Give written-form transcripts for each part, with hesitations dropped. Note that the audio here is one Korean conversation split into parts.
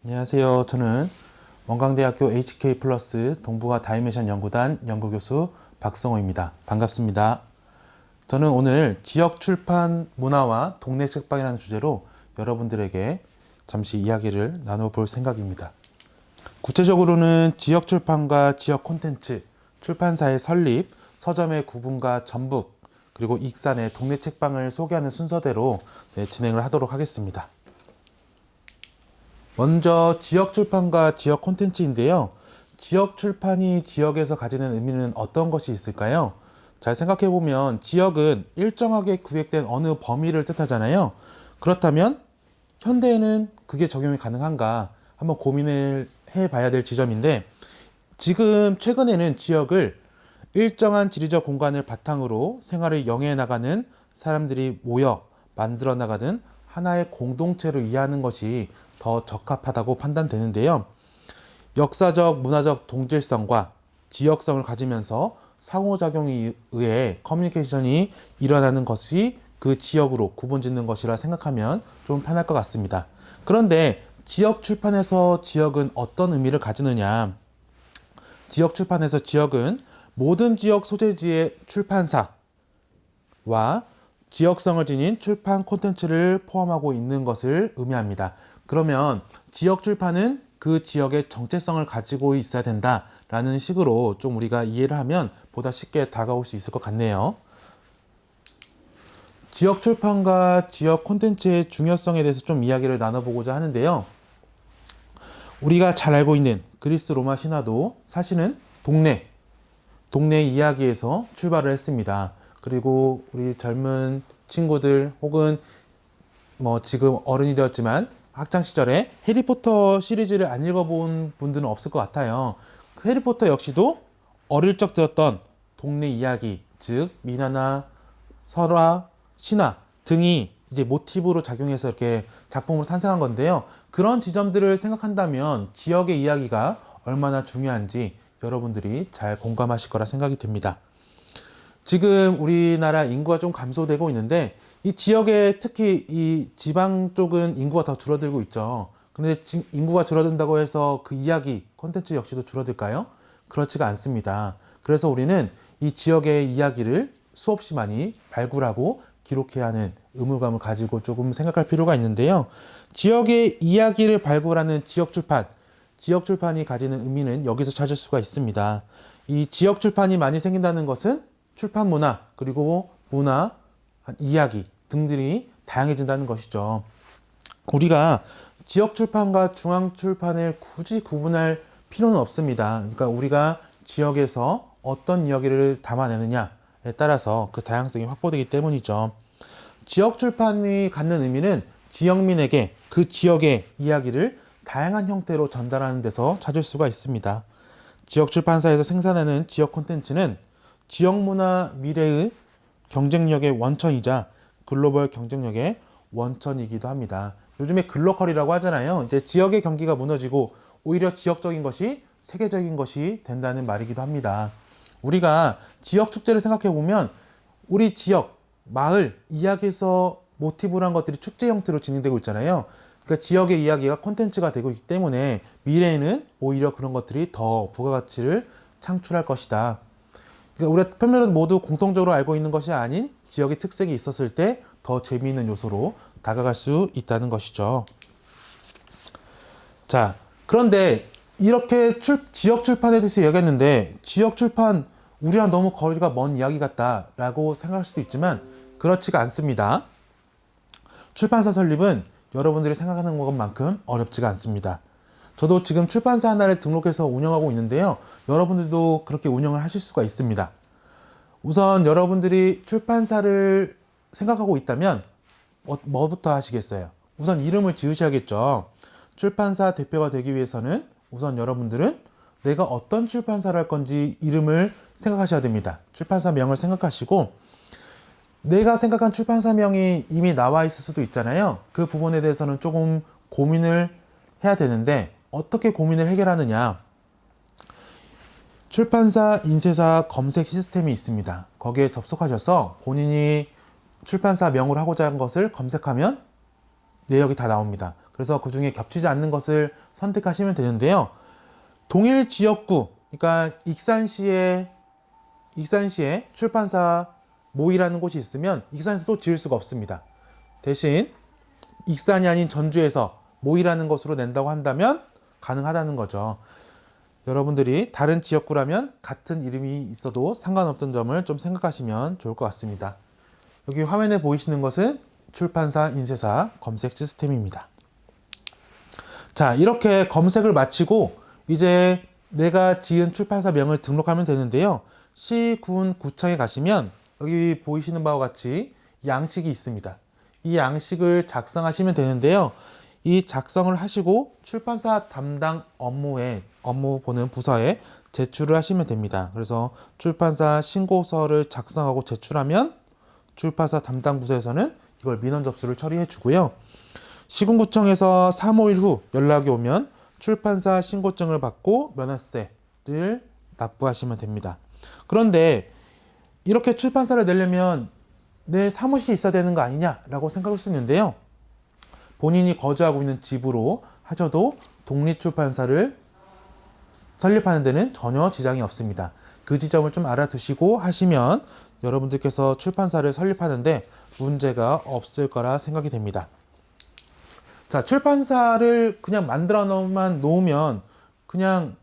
안녕하세요. 저는 원광대학교 HK+ 동북아 다이메션 연구단 연구교수 박성호입니다. 반갑습니다. 저는 오늘 지역 출판 문화와 동네 책방이라는 주제로 여러분들에게 잠시 이야기를 나눠볼 생각입니다. 구체적으로는 지역 출판과 지역 콘텐츠, 출판사의 설립, 서점의 구분과 전북, 그리고 익산의 동네 책방을 소개하는 순서대로 진행을 하도록 하겠습니다. 먼저 지역 출판과 지역 콘텐츠인데요. 지역 출판이 지역에서 가지는 의미는 어떤 것이 있을까요? 잘 생각해보면 지역은 일정하게 구획된 어느 범위를 뜻하잖아요. 그렇다면 현대에는 그게 적용이 가능한가 한번 고민을 해봐야 될 지점인데, 지금 최근에는 지역을 일정한 지리적 공간을 바탕으로 생활을 영위해 나가는 사람들이 모여 만들어 나가는 하나의 공동체로 이해하는 것이 더 적합하다고 판단되는데요. 역사적, 문화적 동질성과 지역성을 가지면서 상호작용에 의해 커뮤니케이션이 일어나는 것이 그 지역으로 구분짓는 것이라 생각하면 좀 편할 것 같습니다. 그런데 지역 출판에서 지역은 어떤 의미를 가지느냐? 지역 출판에서 지역은 모든 지역 소재지의 출판사와 지역성을 지닌 출판 콘텐츠를 포함하고 있는 것을 의미합니다. 그러면 지역 출판은 그 지역의 정체성을 가지고 있어야 된다라는 식으로 좀 우리가 이해를 하면 보다 쉽게 다가올 수 있을 것 같네요. 지역 출판과 지역 콘텐츠의 중요성에 대해서 좀 이야기를 나눠보고자 하는데요. 우리가 잘 알고 있는 그리스 로마 신화도 사실은 동네 이야기에서 출발을 했습니다. 그리고 우리 젊은 친구들 혹은 지금 어른이 되었지만 학창 시절에 해리포터 시리즈를 안 읽어본 분들은 없을 것 같아요. 그 해리포터 역시도 어릴 적 들었던 동네 이야기, 즉 민화나 설화, 신화 등이 이제 모티브로 작용해서 이렇게 작품으로 탄생한 건데요. 그런 지점들을 생각한다면 지역의 이야기가 얼마나 중요한지 여러분들이 잘 공감하실 거라 생각이 듭니다. 지금 우리나라 인구가 좀 감소되고 있는데 이 지역에 특히 이 지방 쪽은 인구가 더 줄어들고 있죠. 근데 인구가 줄어든다고 해서 그 이야기, 콘텐츠 역시도 줄어들까요? 그렇지가 않습니다. 그래서 우리는 이 지역의 이야기를 수없이 많이 발굴하고 기록해야 하는 의무감을 가지고 조금 생각할 필요가 있는데요. 지역의 이야기를 발굴하는 지역 출판이 가지는 의미는 여기서 찾을 수가 있습니다. 이 지역 출판이 많이 생긴다는 것은 출판 문화, 그리고 문화, 이야기 등들이 다양해진다는 것이죠. 우리가 지역 출판과 중앙 출판을 굳이 구분할 필요는 없습니다. 그러니까 우리가 지역에서 어떤 이야기를 담아내느냐에 따라서 그 다양성이 확보되기 때문이죠. 지역 출판이 갖는 의미는 지역민에게 그 지역의 이야기를 다양한 형태로 전달하는 데서 찾을 수가 있습니다. 지역 출판사에서 생산하는 지역 콘텐츠는 지역 문화 미래의 경쟁력의 원천이자 글로벌 경쟁력의 원천이기도 합니다. 요즘에 글로컬이라고 하잖아요. 이제 지역의 경기가 무너지고 오히려 지역적인 것이 세계적인 것이 된다는 말이기도 합니다. 우리가 지역 축제를 생각해 보면 우리 지역, 마을 이야기에서 모티브로 한 것들이 축제 형태로 진행되고 있잖아요. 그러니까 지역의 이야기가 콘텐츠가 되고 있기 때문에 미래에는 오히려 그런 것들이 더 부가가치를 창출할 것이다. 그러니까 우리가 편면은 모두 공통적으로 알고 있는 것이 아닌 지역의 특색이 있었을 때 더 재미있는 요소로 다가갈 수 있다는 것이죠. 자, 그런데 이렇게 지역 출판에 대해서 이야기했는데 지역 출판 우리랑 너무 거리가 먼 이야기 같다라고 생각할 수도 있지만 그렇지가 않습니다. 출판사 설립은 여러분들이 생각하는 것만큼 어렵지가 않습니다. 저도 지금 출판사 하나를 등록해서 운영하고 있는데요. 여러분들도 그렇게 운영을 하실 수가 있습니다. 우선 여러분들이 출판사를 생각하고 있다면 뭐부터 하시겠어요? 우선 이름을 지으셔야겠죠. 출판사 대표가 되기 위해서는 우선 여러분들은 내가 어떤 출판사를 할 건지 이름을 생각하셔야 됩니다. 출판사 명을 생각하시고 내가 생각한 출판사명이 이미 나와 있을 수도 있잖아요. 그 부분에 대해서는 조금 고민을 해야 되는데 어떻게 고민을 해결하느냐. 출판사 인쇄사 검색 시스템이 있습니다. 거기에 접속하셔서 본인이 출판사 명으로 하고자 하는 것을 검색하면 내역이 다 나옵니다. 그래서 그 중에 겹치지 않는 것을 선택하시면 되는데요. 동일 지역구, 그러니까 익산시에 출판사 모이라는 곳이 있으면 익산에서 또 지을 수가 없습니다. 대신 익산이 아닌 전주에서 모이라는 것으로 낸다고 한다면 가능하다는 거죠. 여러분들이 다른 지역구라면 같은 이름이 있어도 상관없던 점을 좀 생각하시면 좋을 것 같습니다. 여기 화면에 보이시는 것은 출판사 인쇄사 검색 시스템입니다. 자, 이렇게 검색을 마치고 이제 내가 지은 출판사 명을 등록하면 되는데요. 시, 군, 구청에 가시면 여기 보이시는 바와 같이 양식이 있습니다. 이 양식을 작성하시면 되는데요. 이 작성을 하시고 출판사 담당 업무 보는 부서에 제출을 하시면 됩니다. 그래서 출판사 신고서를 작성하고 제출하면 출판사 담당 부서에서는 이걸 민원 접수를 처리해 주고요. 시군구청에서 3, 5일 후 연락이 오면 출판사 신고증을 받고 면허세를 납부하시면 됩니다. 그런데 이렇게 출판사를 내려면 내 사무실이 있어야 되는 거 아니냐라고 생각할 수 있는데요. 본인이 거주하고 있는 집으로 하셔도 독립출판사를 설립하는 데는 전혀 지장이 없습니다. 그 지점을 좀 알아두시고 하시면 여러분들께서 출판사를 설립하는데 문제가 없을 거라 생각이 됩니다. 자, 출판사를 그냥 만들어만 놓으면 그냥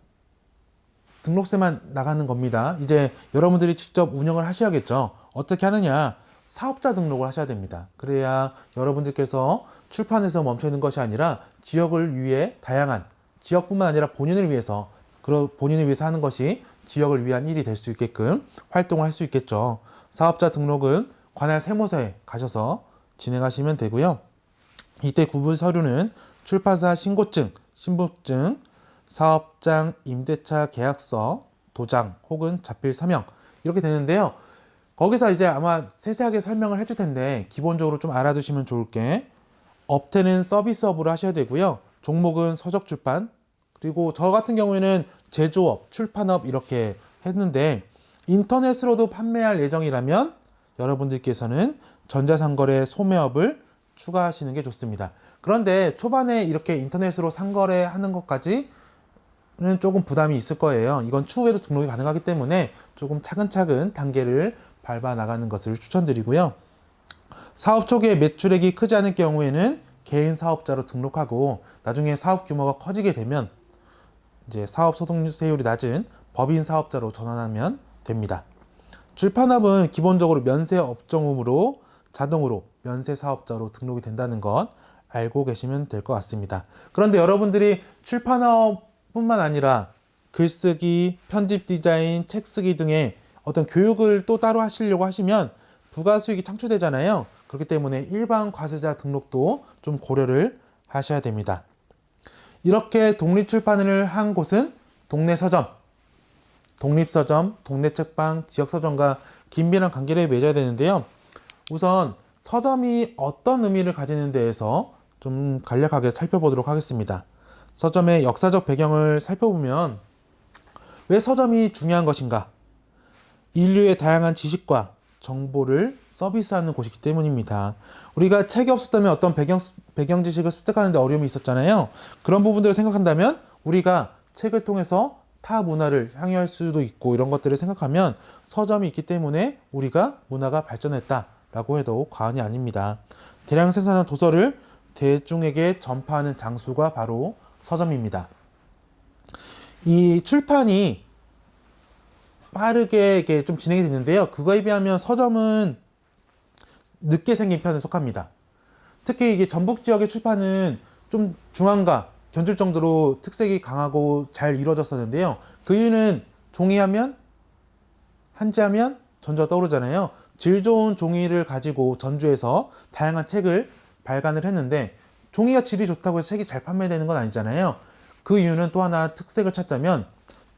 등록세만 나가는 겁니다. 이제 여러분들이 직접 운영을 하셔야겠죠. 어떻게 하느냐? 사업자 등록을 하셔야 됩니다. 그래야 여러분들께서 출판에서 멈춰 있는 것이 아니라 지역을 위해 다양한 지역뿐만 아니라 본인을 위해서 하는 것이 지역을 위한 일이 될 수 있게끔 활동을 할 수 있겠죠. 사업자 등록은 관할 세무서에 가셔서 진행하시면 되고요. 이때 구분 서류는 출판사 신고증, 신분증, 사업장, 임대차 계약서, 도장 혹은 자필 서명 이렇게 되는데요. 거기서 이제 아마 세세하게 설명을 해줄 텐데 기본적으로 좀 알아두시면 좋을 게 업태는 서비스업으로 하셔야 되고요. 종목은 서적출판, 그리고 저 같은 경우에는 제조업, 출판업 이렇게 했는데 인터넷으로도 판매할 예정이라면 여러분들께서는 전자상거래 소매업을 추가하시는 게 좋습니다. 그런데 초반에 이렇게 인터넷으로 상거래하는 것까지는 조금 부담이 있을 거예요. 이건 추후에도 등록이 가능하기 때문에 조금 차근차근 단계를 밟아 나가는 것을 추천드리고요. 사업 초기에 매출액이 크지 않을 경우에는 개인 사업자로 등록하고 나중에 사업 규모가 커지게 되면 이제 사업 소득세율이 낮은 법인 사업자로 전환하면 됩니다. 출판업은 기본적으로 면세 업종으로 자동으로 면세 사업자로 등록이 된다는 것 알고 계시면 될 것 같습니다. 그런데 여러분들이 출판업뿐만 아니라 글쓰기, 편집 디자인, 책 쓰기 등의 어떤 교육을 또 따로 하시려고 하시면 부가 수익이 창출되잖아요. 그렇기 때문에 일반 과세자 등록도 좀 고려를 하셔야 됩니다. 이렇게 독립출판을 한 곳은 동네 서점, 독립서점, 동네 책방, 지역서점과 긴밀한 관계를 맺어야 되는데요. 우선 서점이 어떤 의미를 가지는 데에서 좀 간략하게 살펴보도록 하겠습니다. 서점의 역사적 배경을 살펴보면 왜 서점이 중요한 것인가? 인류의 다양한 지식과 정보를 서비스하는 곳이기 때문입니다. 우리가 책이 없었다면 어떤 배경 지식을 습득하는 데 어려움이 있었잖아요. 그런 부분들을 생각한다면 우리가 책을 통해서 타 문화를 향유할 수도 있고 이런 것들을 생각하면 서점이 있기 때문에 우리가 문화가 발전했다라고 해도 과언이 아닙니다. 대량 생산한 도서를 대중에게 전파하는 장소가 바로 서점입니다. 이 출판이 빠르게 이렇게 좀 진행이 됐는데요. 그거에 비하면 서점은 늦게 생긴 편에 속합니다. 특히 이게 전북 지역의 출판은 좀 중앙과 견줄 정도로 특색이 강하고 잘 이루어졌었는데요. 그 이유는 종이하면 한지하면 전주가 떠오르잖아요. 질 좋은 종이를 가지고 전주에서 다양한 책을 발간을 했는데 종이가 질이 좋다고 해서 책이 잘 판매되는 건 아니잖아요. 그 이유는 또 하나 특색을 찾자면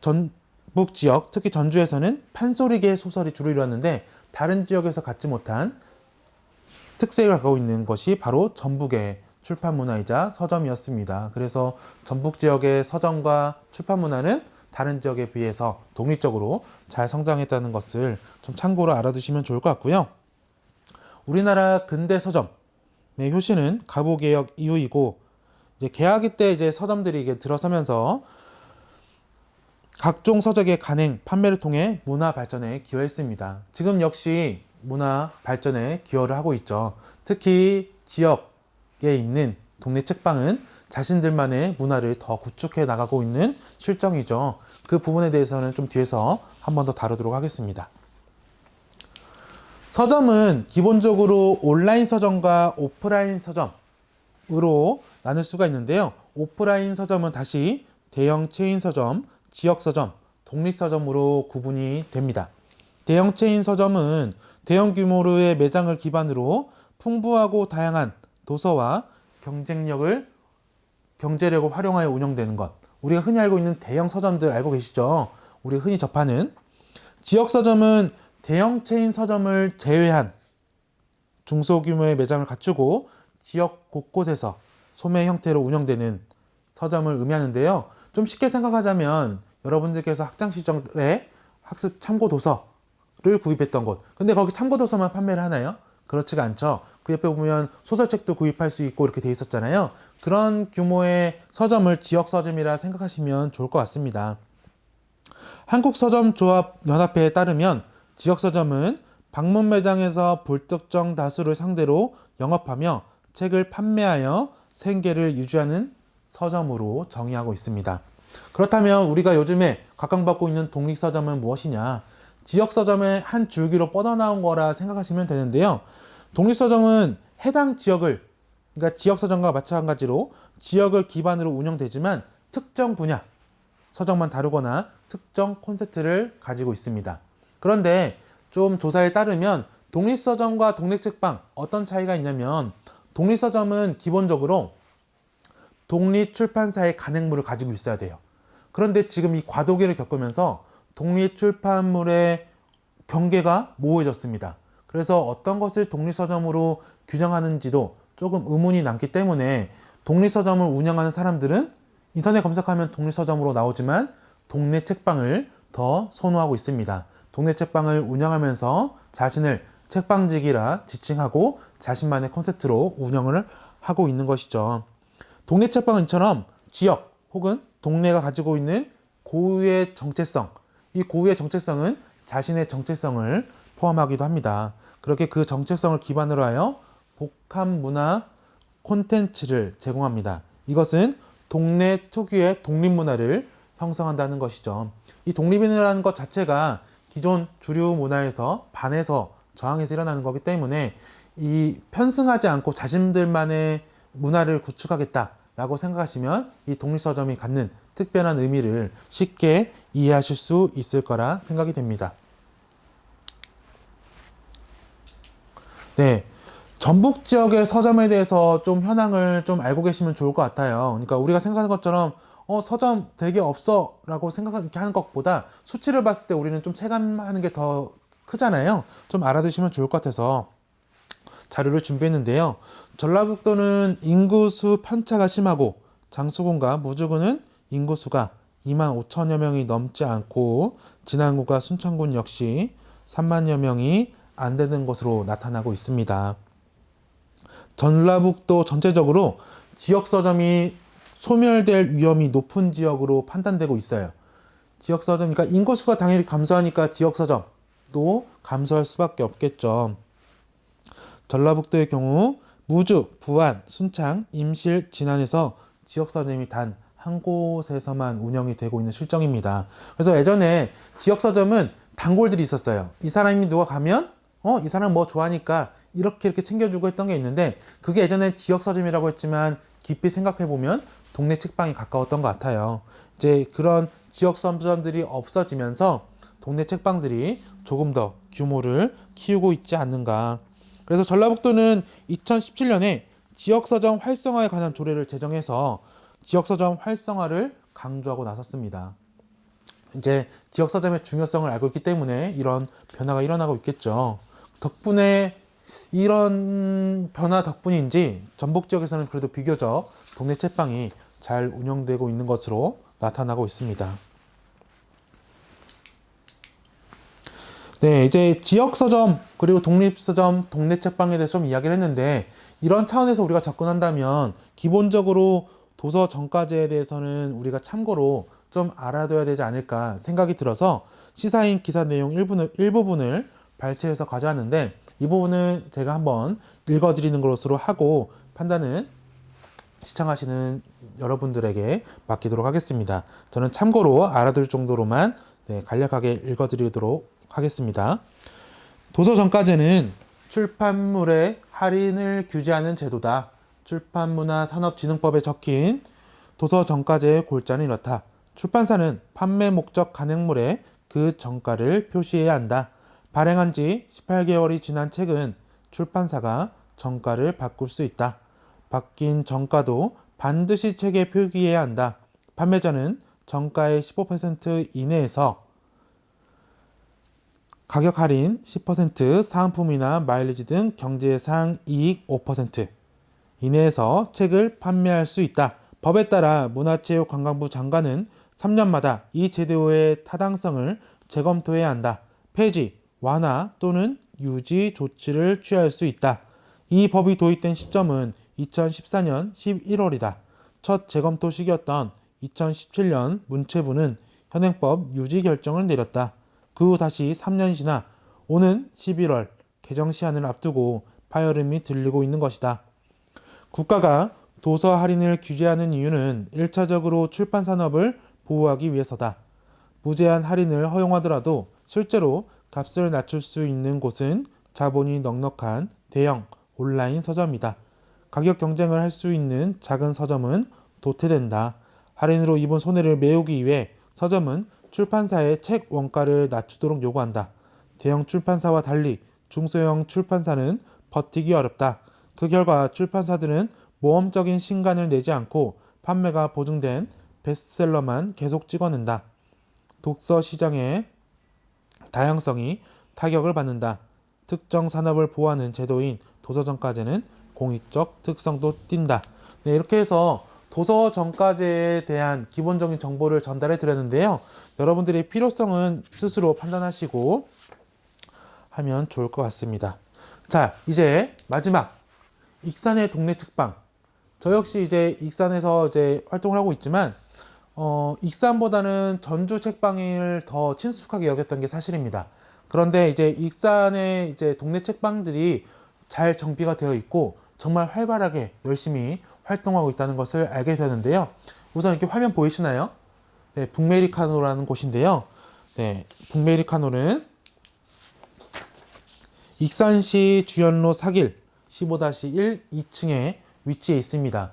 전북 지역, 특히 전주에서는 판소리계 소설이 주로 이루었는데 다른 지역에서 갖지 못한 특색을 갖고 있는 것이 바로 전북의 출판 문화이자 서점이었습니다. 그래서 전북 지역의 서점과 출판 문화는 다른 지역에 비해서 독립적으로 잘 성장했다는 것을 좀 참고로 알아두시면 좋을 것 같고요. 우리나라 근대 서점, 네, 효시는 가보개혁 이후이고 이제 개화기 때 이제 서점들이 이게 들어서면서 각종 서적의 간행, 판매를 통해 문화 발전에 기여했습니다. 지금 역시 문화 발전에 기여를 하고 있죠. 특히 지역에 있는 동네 책방은 자신들만의 문화를 더 구축해 나가고 있는 실정이죠. 그 부분에 대해서는 좀 뒤에서 한 번 더 다루도록 하겠습니다. 서점은 기본적으로 온라인 서점과 오프라인 서점으로 나눌 수가 있는데요. 오프라인 서점은 다시 대형 체인 서점, 지역 서점, 독립 서점으로 구분이 됩니다. 대형 체인 서점은 대형 규모의 매장을 기반으로 풍부하고 다양한 도서와 경제력을 활용하여 운영되는 것. 우리가 흔히 알고 있는 대형 서점들 알고 계시죠? 우리가 흔히 접하는. 지역 서점은 대형 체인 서점을 제외한 중소규모의 매장을 갖추고 지역 곳곳에서 소매 형태로 운영되는 서점을 의미하는데요. 좀 쉽게 생각하자면 여러분들께서 학창 시절에 학습 참고 도서를 구입했던 곳. 근데 거기 참고 도서만 판매를 하나요? 그렇지가 않죠. 그 옆에 보면 소설책도 구입할 수 있고 이렇게 돼 있었잖아요. 그런 규모의 서점을 지역 서점이라 생각하시면 좋을 것 같습니다. 한국서점조합연합회에 따르면 지역 서점은 방문 매장에서 불특정 다수를 상대로 영업하며 책을 판매하여 생계를 유지하는 서점으로 정의하고 있습니다. 그렇다면 우리가 요즘에 각광받고 있는 독립서점은 무엇이냐? 지역서점의 한 줄기로 뻗어나온 거라 생각하시면 되는데요. 독립서점은 해당 지역을, 그러니까 지역서점과 마찬가지로 지역을 기반으로 운영되지만 특정 분야, 서적만 다루거나 특정 콘셉트를 가지고 있습니다. 그런데 좀 조사에 따르면 독립서점과 독립책방 어떤 차이가 있냐면 독립서점은 기본적으로 독립출판사의 간행물을 가지고 있어야 돼요. 그런데 지금 이 과도기를 겪으면서 독립출판물의 경계가 모호해졌습니다. 그래서 어떤 것을 독립서점으로 규정하는지도 조금 의문이 남기 때문에 독립서점을 운영하는 사람들은 인터넷 검색하면 독립서점으로 나오지만 동네 책방을 더 선호하고 있습니다. 동네 책방을 운영하면서 자신을 책방직이라 지칭하고 자신만의 콘셉트로 운영을 하고 있는 것이죠. 동네 책방은처럼 지역 혹은 동네가 가지고 있는 고유의 정체성, 이 고유의 정체성은 자신의 정체성을 포함하기도 합니다. 그렇게 그 정체성을 기반으로 하여 복합 문화 콘텐츠를 제공합니다. 이것은 동네 특유의 독립문화를 형성한다는 것이죠. 이 독립이라는 것 자체가 기존 주류 문화에서 반해서 저항해서 일어나는 거기 때문에 이 편승하지 않고 자신들만의 문화를 구축하겠다라고 생각하시면 이 독립서점이 갖는 특별한 의미를 쉽게 이해하실 수 있을 거라 생각이 됩니다. 네. 전북 지역의 서점에 대해서 좀 현황을 좀 알고 계시면 좋을 것 같아요. 그러니까 우리가 생각하는 것처럼 서점 되게 없어 라고 생각하는 것보다 수치를 봤을 때 우리는 좀 체감하는 게 더 크잖아요. 좀 알아두시면 좋을 것 같아서 자료를 준비했는데요. 전라북도는 인구수 편차가 심하고 장수군과 무주군은 인구수가 2만 5천여 명이 넘지 않고 진안군과 순천군 역시 3만여 명이 안 되는 것으로 나타나고 있습니다. 전라북도 전체적으로 지역서점이 소멸될 위험이 높은 지역으로 판단되고 있어요. 지역서점, 그러니까 인구수가 당연히 감소하니까 지역서점도 감소할 수밖에 없겠죠. 전라북도의 경우 무주, 부안, 순창, 임실, 진안에서 지역서점이 단 한 곳에서만 운영이 되고 있는 실정입니다. 그래서 예전에 지역서점은 단골들이 있었어요. 이 사람이 누가 가면 이 사람 뭐 좋아하니까 이렇게 챙겨주고 했던 게 있는데 그게 예전에 지역서점이라고 했지만 깊이 생각해보면 동네 책방이 가까웠던 것 같아요. 이제 그런 지역서점들이 없어지면서 동네 책방들이 조금 더 규모를 키우고 있지 않는가. 그래서 전라북도는 2017년에 지역서점 활성화에 관한 조례를 제정해서 지역서점 활성화를 강조하고 나섰습니다. 이제 지역서점의 중요성을 알고 있기 때문에 이런 변화가 일어나고 있겠죠. 덕분에 이런 변화 덕분인지 전북 지역에서는 그래도 비교적 동네 책방이 잘 운영되고 있는 것으로 나타나고 있습니다. 네, 이제 지역 서점 그리고 독립 서점, 동네 책방에 대해서 좀 이야기를 했는데 이런 차원에서 우리가 접근한다면 기본적으로 도서 정가제에 대해서는 우리가 참고로 좀 알아둬야 되지 않을까 생각이 들어서 시사인 기사 내용 일부분을 발췌해서 가져왔는데 이 부분은 제가 한번 읽어드리는 것으로 하고 판단은 시청하시는 여러분들에게 맡기도록 하겠습니다. 저는 참고로 알아둘 정도로만 간략하게 읽어드리도록 하겠습니다. 도서정가제는 출판물의 할인을 규제하는 제도다. 출판문화산업진흥법에 적힌 도서정가제의 골자는 이렇다. 출판사는 판매 목적 간행물에 그 정가를 표시해야 한다. 발행한 지 18개월이 지난 책은 출판사가 정가를 바꿀 수 있다. 바뀐 정가도 반드시 책에 표기해야 한다. 판매자는 정가의 15% 이내에서 가격 할인 10%, 사은품이나 마일리지 등 경제상 이익 5% 이내에서 책을 판매할 수 있다. 법에 따라 문화체육관광부 장관은 3년마다 이 제도의 타당성을 재검토해야 한다. 폐지, 완화 또는 유지 조치를 취할 수 있다. 이 법이 도입된 시점은 2014년 11월이다. 첫 재검토 시기였던 2017년 문체부는 현행법 유지 결정을 내렸다. 그 후 다시 3년이 지나 오는 11월 개정 시한을 앞두고 파열음이 들리고 있는 것이다. 국가가 도서 할인을 규제하는 이유는 1차적으로 출판 산업을 보호하기 위해서다. 무제한 할인을 허용하더라도 실제로 값을 낮출 수 있는 곳은 자본이 넉넉한 대형 온라인 서점이다. 가격 경쟁을 할 수 있는 작은 서점은 도태된다. 할인으로 입은 손해를 메우기 위해 서점은 출판사의 책 원가를 낮추도록 요구한다. 대형 출판사와 달리 중소형 출판사는 버티기 어렵다. 그 결과 출판사들은 모험적인 신간을 내지 않고 판매가 보증된 베스트셀러만 계속 찍어낸다. 독서 시장의 다양성이 타격을 받는다. 특정 산업을 보호하는 제도인 도서정가제는 공익적 특성도 띈다. 네, 이렇게 해서 도서정가제에 대한 기본적인 정보를 전달해 드렸는데요. 여러분들의 필요성은 스스로 판단하시고 하면 좋을 것 같습니다. 자, 이제 마지막 익산의 동네 책방. 저 역시 이제 익산에서 이제 활동을 하고 있지만 익산보다는 전주 책방을 더 친숙하게 여겼던 게 사실입니다. 그런데 이제 익산의 이제 동네 책방들이 잘 정비가 되어 있고 정말 활발하게 열심히 활동하고 있다는 것을 알게 되는데요. 우선 이렇게 화면 보이시나요? 네, 북메리카노라는 곳인데요. 네, 북메리카노는 익산시 주연로 4길 15-1 2층에 위치해 있습니다.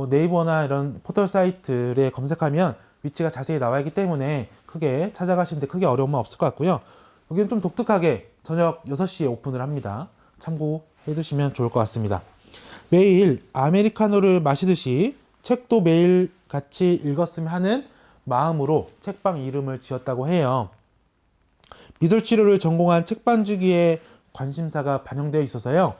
네이버나 이런 포털 사이트에 검색하면 위치가 자세히 나와 있기 때문에 크게 찾아가시는데 크게 어려움은 없을 것 같고요. 여기는 좀 독특하게 저녁 6시에 오픈을 합니다. 참고해 두시면 좋을 것 같습니다. 매일 아메리카노를 마시듯이 책도 매일 같이 읽었으면 하는 마음으로 책방 이름을 지었다고 해요. 미술치료를 전공한 책방지기의 관심사가 반영되어 있어서요.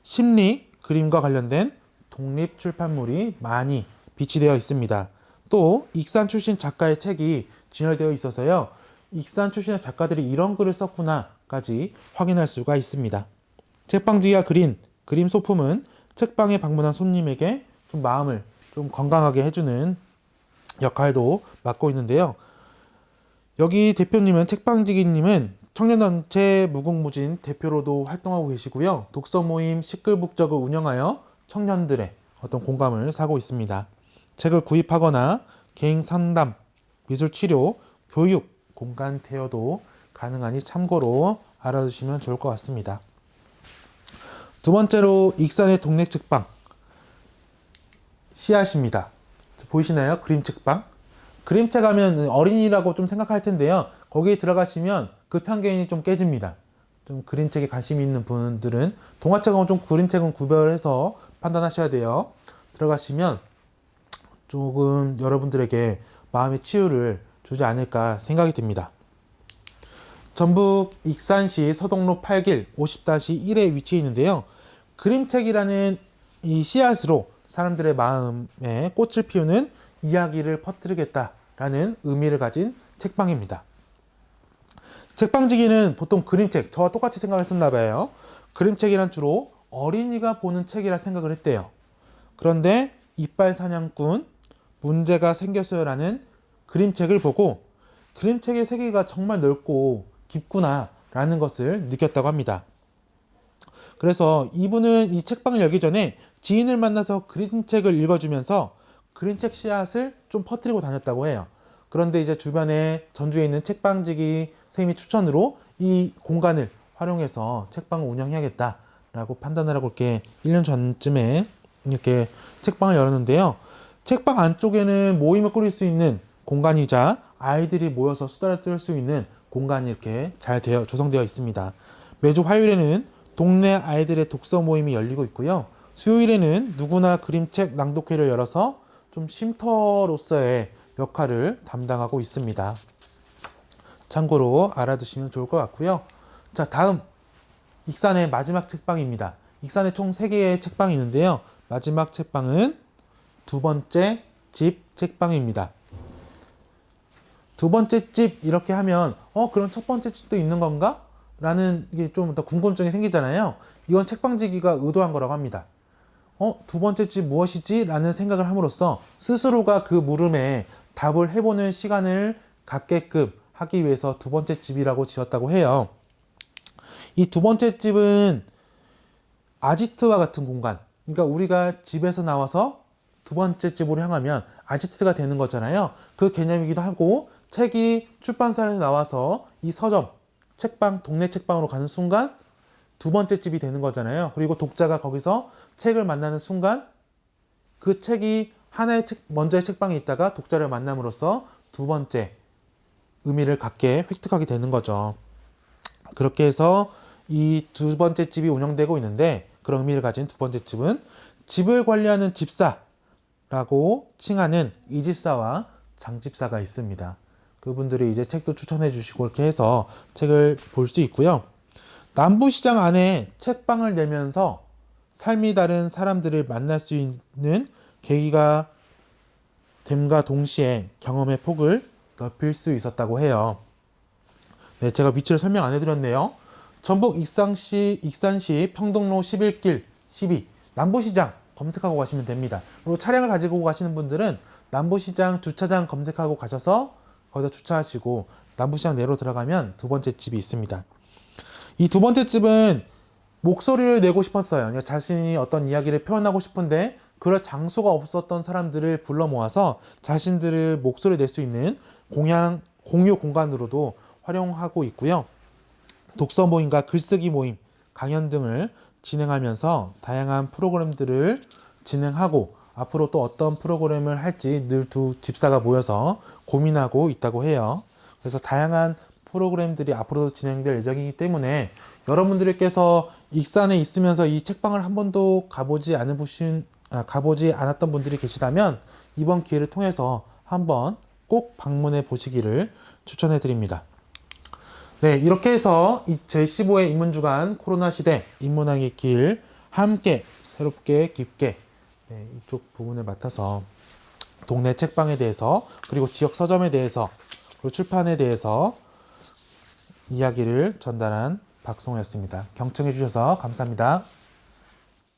심리, 그림과 관련된 독립 출판물이 많이 비치되어 있습니다. 또 익산 출신 작가의 책이 진열되어 있어서요. 익산 출신의 작가들이 이런 글을 썼구나까지 확인할 수가 있습니다. 책방지기가 그린 그림 소품은 책방에 방문한 손님에게 좀 마음을 좀 건강하게 해주는 역할도 맡고 있는데요. 여기 대표님은 책방지기님은 청년단체 무궁무진 대표로도 활동하고 계시고요. 독서 모임 시끌북적을 운영하여 청년들의 어떤 공감을 사고 있습니다. 책을 구입하거나 개인 상담, 미술 치료, 교육, 공간 대여도 가능하니 참고로 알아두시면 좋을 것 같습니다. 두 번째로 익산의 동네 책방 씨앗입니다. 보이시나요? 그림 책방. 그림책 하면 어린이라고 좀 생각할 텐데요. 거기에 들어가시면 그 편견이 좀 깨집니다. 좀 그림책에 관심이 있는 분들은 동화책하고 좀 그림책은 구별해서 판단하셔야 돼요. 들어가시면 조금 여러분들에게 마음의 치유를 주지 않을까 생각이 듭니다. 전북 익산시 서동로 8길 50-1에 위치해 있는데요. 그림책이라는 이 씨앗으로 사람들의 마음에 꽃을 피우는 이야기를 퍼뜨리겠다라는 의미를 가진 책방입니다. 책방지기는 보통 그림책, 저와 똑같이 생각했었나 봐요. 그림책이란 주로 어린이가 보는 책이라 생각을 했대요. 그런데 이빨 사냥꾼 문제가 생겼어요라는 그림책을 보고 그림책의 세계가 정말 넓고 깊구나라는 것을 느꼈다고 합니다. 그래서 이분은 이 책방을 열기 전에 지인을 만나서 그림책을 읽어주면서 그림책 씨앗을 좀 퍼뜨리고 다녔다고 해요. 그런데 이제 주변에 전주에 있는 책방지기 선생님이 추천으로 이 공간을 활용해서 책방을 운영해야겠다라고 판단을 하고 이렇게 1년 전쯤에 이렇게 책방을 열었는데요. 책방 안쪽에는 모임을 꾸릴 수 있는 공간이자 아이들이 모여서 수다를 떨 수 있는 공간이 이렇게 잘 조성되어 있습니다. 매주 화요일에는 동네 아이들의 독서 모임이 열리고 있고요. 수요일에는 누구나 그림책 낭독회를 열어서 좀 쉼터로서의 역할을 담당하고 있습니다. 참고로 알아두시면 좋을 것 같고요. 자, 다음 익산의 마지막 책방입니다. 익산에 총 3개의 책방이 있는데요. 마지막 책방은 두 번째 집 책방입니다. 두 번째 집 이렇게 하면 그럼 첫 번째 집도 있는 건가? 라는 이게 좀 더 궁금증이 생기잖아요. 이건 책방지기가 의도한 거라고 합니다. 두 번째 집 무엇이지? 라는 생각을 함으로써 스스로가 그 물음에 답을 해보는 시간을 갖게끔 하기 위해서 두 번째 집이라고 지었다고 해요. 이 두 번째 집은 아지트와 같은 공간, 그러니까 우리가 집에서 나와서 두 번째 집으로 향하면 아지트가 되는 거잖아요. 그 개념이기도 하고 책이 출판사에 나와서 이 서점, 책방, 동네 책방으로 가는 순간 두 번째 집이 되는 거잖아요. 그리고 독자가 거기서 책을 만나는 순간 그 책이 하나의 먼저의 책방에 있다가 독자를 만남으로써 두 번째 의미를 갖게 획득하게 되는 거죠. 그렇게 해서 이 두 번째 집이 운영되고 있는데 그런 의미를 가진 두 번째 집은 집을 관리하는 집사라고 칭하는 이집사와 장집사가 있습니다. 그분들이 이제 책도 추천해 주시고 이렇게 해서 책을 볼 수 있고요. 남부시장 안에 책방을 내면서 삶이 다른 사람들을 만날 수 있는 계기가 됨과 동시에 경험의 폭을 넓힐 수 있었다고 해요. 네, 제가 위치를 설명 안 해드렸네요. 전북 익산시 평덕로 11길 12 남부시장 검색하고 가시면 됩니다. 그리고 차량을 가지고 가시는 분들은 남부시장 주차장 검색하고 가셔서 거기다 주차하시고 남부시장 내로 들어가면 두 번째 집이 있습니다. 이 두 번째 집은 목소리를 내고 싶었어요. 그러니까 자신이 어떤 이야기를 표현하고 싶은데 그럴 장소가 없었던 사람들을 불러 모아서 자신들을 목소리 낼 수 있는 공유 공간으로도 활용하고 있고요. 독서 모임과 글쓰기 모임, 강연 등을 진행하면서 다양한 프로그램들을 진행하고 앞으로 또 어떤 프로그램을 할지 늘 두 집사가 모여서 고민하고 있다고 해요. 그래서 다양한 프로그램들이 앞으로 진행될 예정이기 때문에 여러분들께서 익산에 있으면서 이 책방을 한 번도 가보지 않았던 분들이 계시다면 이번 기회를 통해서 한번 꼭 방문해 보시기를 추천해 드립니다. 네, 이렇게 해서 제15회 인문주간 코로나 시대 인문학의 길 함께 새롭게 깊게 이쪽 부분을 맡아서 동네 책방에 대해서 그리고 지역 서점에 대해서 그리고 출판에 대해서 이야기를 전달한 박성호였습니다. 경청해 주셔서 감사합니다.